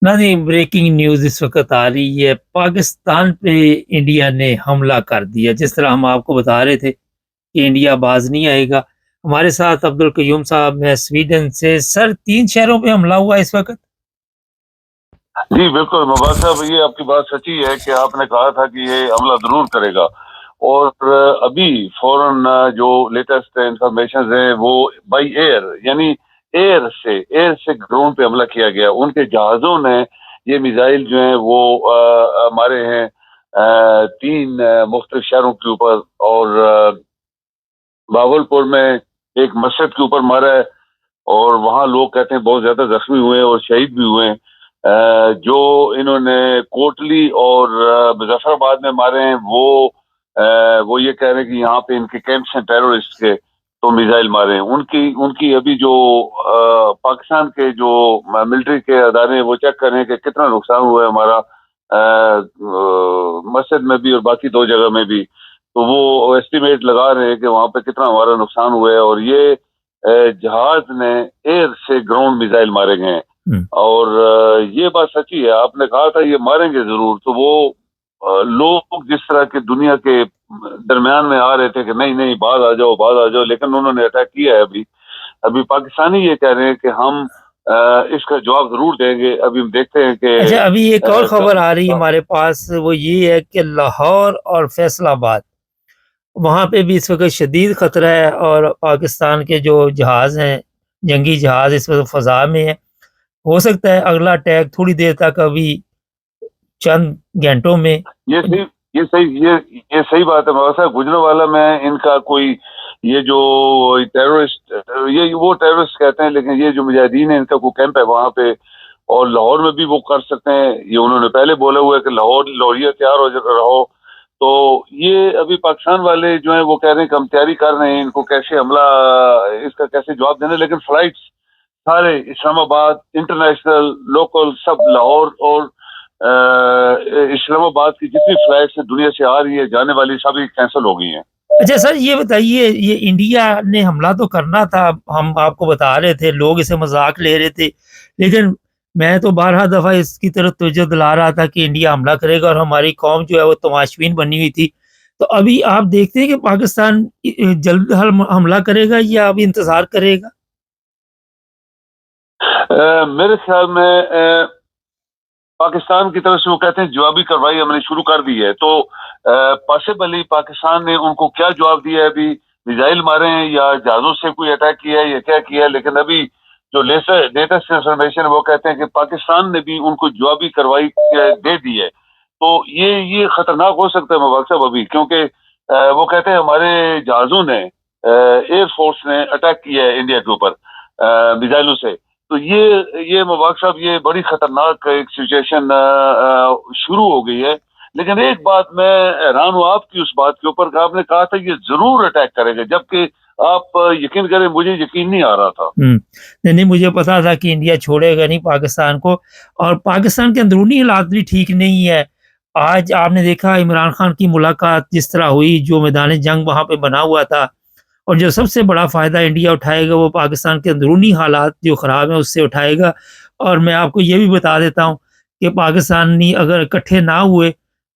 نہیں، breaking news اس وقت آ رہی ہے، پاکستان پہ انڈیا نے حملہ کر دیا، جس طرح ہم آپ کو بتا رہے تھے کہ انڈیا باز نہیں آئے گا۔ ہمارے ساتھ عبد القیوم صاحب ہے سویڈن سے۔ سر، 3 شہروں پہ حملہ ہوا اس وقت؟ جی بالکل مبارک صاحب، یہ آپ کی بات سچی ہے کہ آپ نے کہا تھا کہ یہ حملہ ضرور کرے گا، اور ابھی فوراً جو لیٹسٹ انفارمیشن ہیں وہ بائی ایئر، یعنی ایئر سے ڈرون پہ حملہ کیا گیا۔ ان کے جہازوں نے یہ میزائل جو ہیں وہ مارے ہیں 3 مختلف شہروں کے اوپر، اور باولپور میں ایک مسجد کے اوپر مارا ہے، اور وہاں لوگ کہتے ہیں بہت زیادہ زخمی ہوئے ہیں اور شہید بھی ہوئے ہیں۔ جو انہوں نے کوٹلی اور مظفر آباد میں مارے ہیں وہ یہ کہہ رہے ہیں کہ یہاں پہ ان کے کیمپس ہیں ٹیرورسٹ کے، تو میزائل مارے ہیں۔ ان کی ابھی جو پاکستان کے جو ملٹری کے ادارے ہیں وہ چیک کر رہے ہیں کہ کتنا نقصان ہوا ہے ہمارا مسجد میں بھی اور باقی 2 جگہ میں بھی، تو وہ ایسٹیمیٹ لگا رہے ہیں کہ وہاں پہ کتنا ہمارا نقصان ہوا ہے۔ اور یہ جہاز نے ایئر سے گراؤنڈ میزائل مارے گئے ہیں، اور یہ بات سچی ہے، آپ نے کہا تھا یہ ماریں گے ضرور، تو وہ لوگ جس طرح کے دنیا کے درمیان میں آ رہے تھے کہ نہیں باز آ جاؤ، لیکن انہوں نے اٹیک کیا ہے۔ ابھی پاکستانی یہ کہہ رہے ہیں کہ ہم اس کا جواب ضرور دیں گے۔ ابھی ہم دیکھتے ہیں کہ اچھا، ابھی ایک اور خبر آ رہی ہے ہمارے پاس، وہ یہ ہے کہ لاہور اور فیصل آباد، وہاں پہ بھی اس وقت شدید خطرہ ہے، اور پاکستان کے جو جہاز ہیں، جنگی جہاز، اس وقت فضا میں ہے۔ ہو سکتا ہے اگلا اٹیک تھوڑی دیر تک، ابھی چند گھنٹوں میں۔ یہ صحیح بات ہے مولانا صاحب۔ گجرانوالہ میں ان کا کوئی یہ جو ٹیرورسٹ، یہ وہ ٹیرورسٹ کہتے ہیں، لیکن یہ جو مجاہدین ہیں ان کا کوئی کیمپ ہے وہاں پہ، اور لاہور میں بھی وہ کر سکتے ہیں۔ یہ انہوں نے پہلے بولا ہوا ہے کہ لاہوریہ تیار رہو، تو یہ ابھی پاکستان والے جو ہیں وہ کہہ رہے ہیں کہ ہم تیاری کر رہے ہیں، ان کو کیسے حملہ، اس کا کیسے جواب دینا۔ لیکن فلائٹس سارے اسلام آباد، انٹرنیشنل، لوکل، سب لاہور اور اسلام آباد کی جتنی فلائٹس دنیا سے آ رہی ہے جانے والی سبھی کینسل ہو گئی ہیں۔ اچھا سر، یہ بتائیے، یہ انڈیا نے حملہ تو کرنا تھا، ہم آپ کو بتا رہے تھے، لوگ اسے مذاق لے رہے تھے، لیکن میں تو بارہ دفعہ اس کی طرف توجہ دلا رہا تھا کہ انڈیا حملہ کرے گا، اور ہماری قوم جو ہے وہ تماشبین بنی ہوئی تھی۔ تو ابھی آپ دیکھتے ہیں کہ پاکستان جلد حملہ کرے گا یا ابھی انتظار کرے گا؟ میرے خیال میں پاکستان کی طرف سے وہ کہتے ہیں جوابی کارروائی ہم نے شروع کر دی ہے، تو پاسبلی پاکستان نے ان کو کیا جواب دیا ہے، ابھی میزائل مارے ہیں یا جہازوں سے کوئی اٹیک کیا ہے یا کیا کیا ہے، لیکن ابھی جو لیٹسٹ انفارمیشن وہ کہتے ہیں کہ پاکستان نے بھی ان کو جوابی کارروائی دے دی ہے۔ تو یہ خطرناک ہو سکتا ہے مبارک صاحب ابھی، کیونکہ وہ کہتے ہیں ہمارے جہازوں نے، ایئر فورس نے اٹیک کیا ہے انڈیا کے اوپر میزائلوں سے۔ تو یہ مبارک صاحب، یہ بڑی خطرناک ایک سچویشن شروع ہو گئی ہے۔ لیکن ایک بات میں حیران ہوں آپ کی اس بات کے اوپر کہ آپ نے کہا تھا یہ ضرور اٹیک کرے گا، جبکہ آپ یقین کریں مجھے یقین نہیں آ رہا تھا۔ نہیں، مجھے پتا تھا کہ انڈیا چھوڑے گا نہیں پاکستان کو، اور پاکستان کے اندرونی حالات بھی ٹھیک نہیں ہے۔ آج آپ نے دیکھا عمران خان کی ملاقات جس طرح ہوئی، جو میدان جنگ وہاں پہ بنا ہوا تھا، اور جو سب سے بڑا فائدہ انڈیا اٹھائے گا وہ پاکستان کے اندرونی حالات جو خراب ہیں اس سے اٹھائے گا۔ اور میں آپ کو یہ بھی بتا دیتا ہوں کہ پاکستانی اگر اکٹھے نہ ہوئے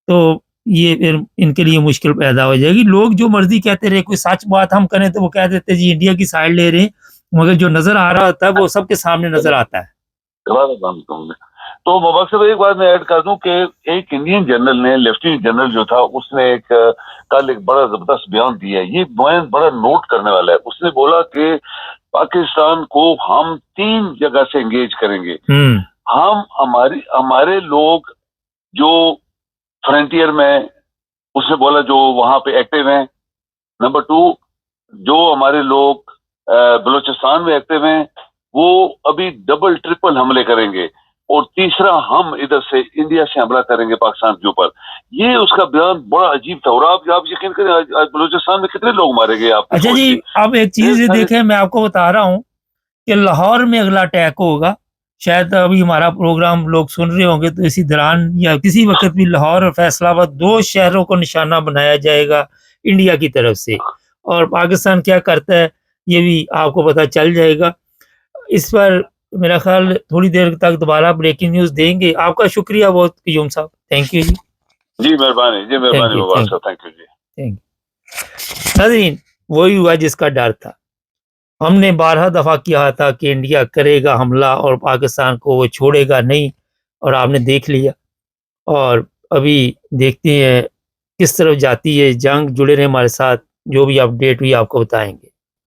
تو یہ پھر ان کے لیے مشکل پیدا ہو جائے گی۔ لوگ جو مرضی کہتے رہے، کوئی سچ بات ہم کریں تو وہ کہہ دیتے جی انڈیا کی سائڈ لے رہے ہیں، مگر جو نظر آ رہا ہوتا ہے وہ سب کے سامنے نظر آتا ہے۔ تو مبارک صاحب ایک بات میں ایڈ کر دوں کہ ایک انڈین جنرل نے، لیفٹیننٹ جنرل جو تھا، اس نے کل ایک بڑا زبردست بیان دیا ہے۔ یہ بیان بڑا نوٹ کرنے والا ہے۔ اس نے بولا کہ پاکستان کو ہم 3 جگہ سے انگیج کریں گے۔ ہمارے لوگ جو فرنٹیئر میں، اس نے بولا جو وہاں پہ ایکٹیو ہیں۔ نمبر 2، جو ہمارے لوگ بلوچستان میں ایکٹیو ہیں وہ ابھی ڈبل ٹرپل حملے کریں گے، اور تیسرا ہم ادھر سے انڈیا سے حملہ کریں گے پاکستان کے اوپر۔ یہ اس کا بیان بڑا عجیب تھا، اور آپ یقین کریں آج بلوچستان میں کتنے لوگ مارے گئے آپ۔ اچھا جی، اب ایک چیز دیکھیں، میں آپ کو بتا رہا ہوں کہ لاہور میں اگلا اٹیک ہوگا، شاید ابھی ہمارا پروگرام لوگ سن رہے ہوں گے تو اسی دوران یا کسی وقت بھی لاہور اور فیصل آباد 2 شہروں کو نشانہ بنایا جائے گا انڈیا کی طرف سے، اور پاکستان کیا کرتا ہے یہ بھی آپ کو پتہ چل جائے گا۔ اس پر میرا خیال تھوڑی دیر تک دوبارہ بریکنگ نیوز دیں گے. آپ کا شکریہ بہت قیوم صاحب. تھینک یو جی. جی مہربانی مبارک صاحب, تھینک یو جی. Thank you. ناظرین, وہی ہوا جس کا ڈر تھا. ہم نے بارہا دفعہ کیا تھا کہ انڈیا کرے گا حملہ اور پاکستان کو وہ چھوڑے گا نہیں, اور آپ نے دیکھ لیا. اور ابھی دیکھتے ہیں کس طرف جاتی ہے جنگ. جڑے رہے ہمارے ساتھ, جو بھی اپڈیٹ ہوئی آپ کو بتائیں گے.